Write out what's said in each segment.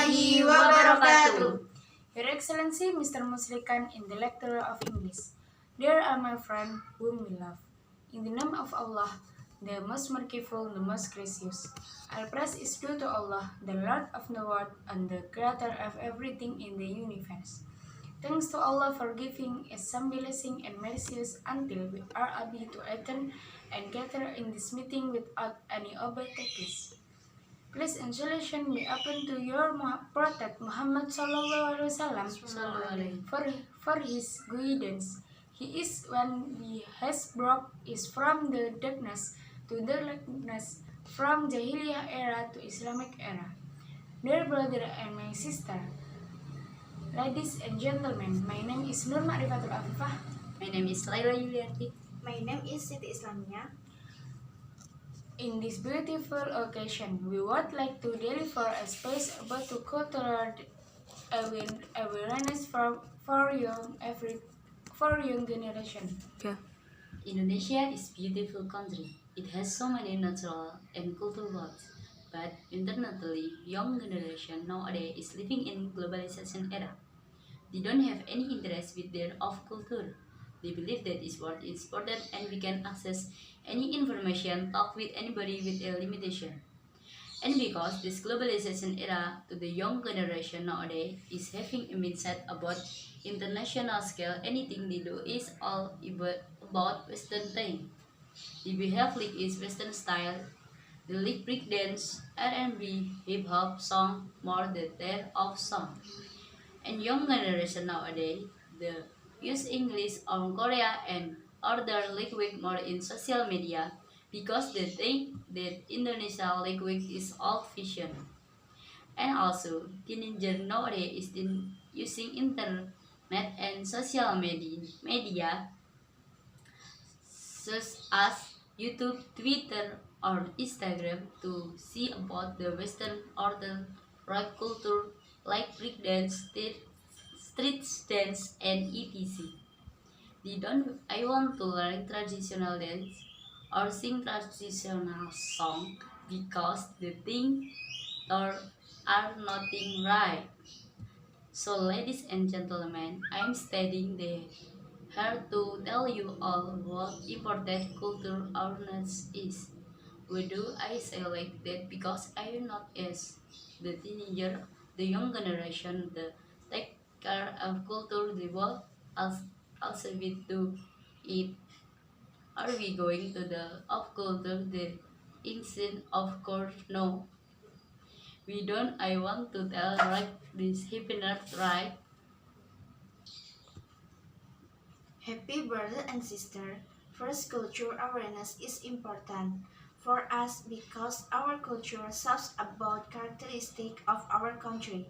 warahmatullahi wabarakatuh. Your Excellency, Mr. Muslikan, in the lecturer of English. Dear are my friend whom we love. In the name of Allah, the most merciful, the most gracious. All praise is due to Allah, the Lord of the world and the creator of everything in the universe. Thanks to Allah for giving us some blessing and mercies until we are able to attend and gather in this meeting without any obstacles. Please and salvation be upon to your Prophet Muhammad Sallallahu Alaihi Wasallam for his guidance. He is when he has brought us from the darkness to the lightness, from Jahiliyah era to Islamic era. Dear brother and my sister, ladies and gentlemen, my name is Nur Ma'rifatul Afifah. My name is Laila Yuliarti. My name is Siti Islamia. In this beautiful occasion, we would like to deliver a space about the cultural awareness for young generation. Indonesia is a beautiful country. It has so many natural and cultural worlds. But internationally, young generation nowadays is living in globalization era. They don't have any interest with their own culture. They believe that this world is important and we can access any information, talk with anybody with a limitation. And because this globalization era to the young generation nowadays is having a mindset about international scale, anything they do is all about Western thing. They behave like is Western style. They like break dance, R&B, hip hop song more than their of song. And young generation nowadays, they use English on Korea and other language more in social media because they think that Indonesia language is old fashioned. And also, teenager nowadays is using internet and social media such as YouTube, Twitter, or Instagram to see about the Western order rock culture like breakdance, street dance, and etc. They don't. I want to learn traditional dance or sing traditional song because the thing are nothing right. So, ladies and gentlemen, I'm studying the here to tell you all what important culture awareness is. Why do I say like that? Because I am not as the teenager, the young generation, the take care of culture, the world also we do it. Are we going to the of culture, the instant? Of course, no. We don't. I want to tell like this happener right. Happy brother and sister. First, culture awareness is important for us because our culture shows about characteristic of our country.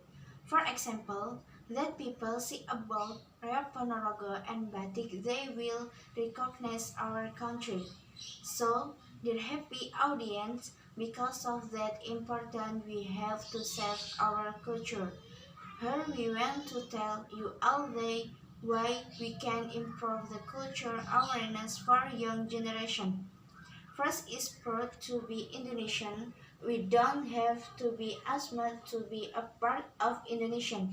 For example, that people see about Reok Ponorogo and Batik, they will recognize our country. So, dear happy audience, because of that important, we have to save our culture. Here we want to tell you all day why we can improve the culture awareness for young generation. First is proud to be Indonesian. We don't have to be asthma to be a part of Indonesian.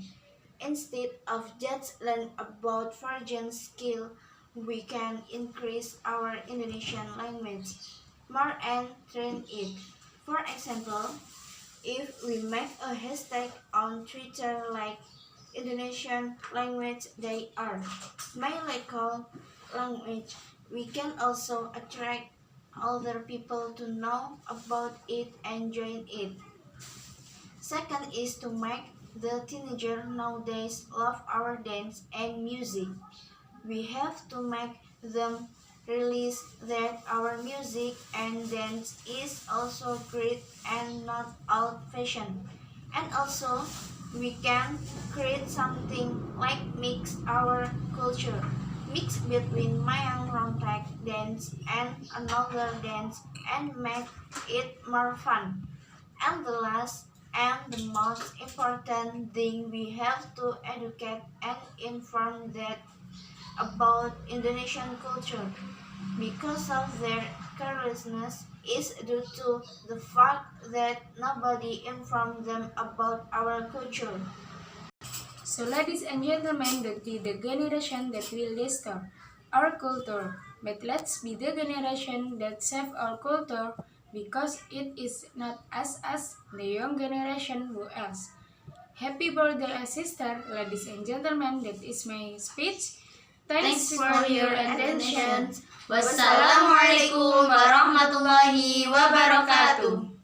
Instead of just learn about foreign skill, we can increase our Indonesian language more and train it. For example, if we make a hashtag on Twitter like Indonesian language they are my local language, we can also attract other people to know about it and join it. Second is to make the teenager nowadays love our dance and music. We have to make them realize that our music and dance is also great and not old-fashioned. And also, we can create something like mix our culture, mix between Mayang Rontak dance and another dance and make it more fun. And the last and the most important thing, we have to educate and inform that about Indonesian culture. Because of their carelessness, is due to the fact that nobody informed them about our culture. So, ladies and gentlemen, that be the generation that will restore our culture. But let's be the generation that save our culture because it is not us, the young generation, who else. Happy birthday, sister, ladies and gentlemen. That is my speech. Thanks for your attention. Wassalamualaikum warahmatullahi wabarakatuh.